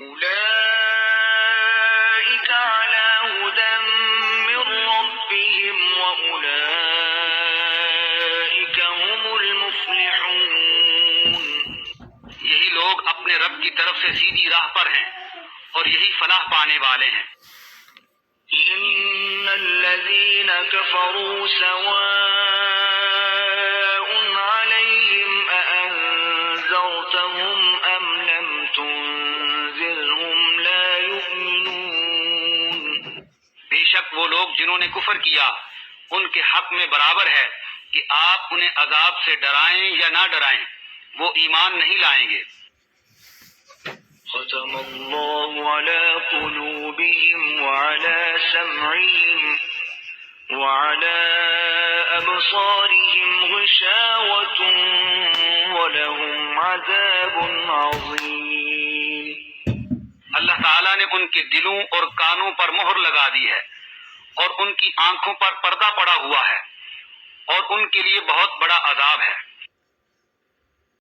أولئك على هدى من ربهم وأولئك هم المفلحون. یہی لوگ اپنے رب کی طرف سے سیدھی راہ پر ہیں اور یہی فلاح پانے والے ہیں. إن الذين كفروا سواء عليهم أأنذرتهم أم لم تنذرهم لا يؤمنون. بے شک وہ لوگ جنہوں نے کفر کیا ان کے حق میں برابر ہے کہ آپ انہیں عذاب سے ڈرائیں یا نہ ڈرائیں، وہ ایمان نہیں لائیں گے. ختم الله على قلوبهم وعلى سمعهم وعلى أبصارهم غشاوة ولهم عذاب عظيم. اللہ تعالیٰ نے ان کے دلوں اور کانوں پر مہر لگا دی ہے اور ان کی آنکھوں پر پردہ پڑا ہوا ہے اور ان کے لیے بہت بڑا عذاب ہے.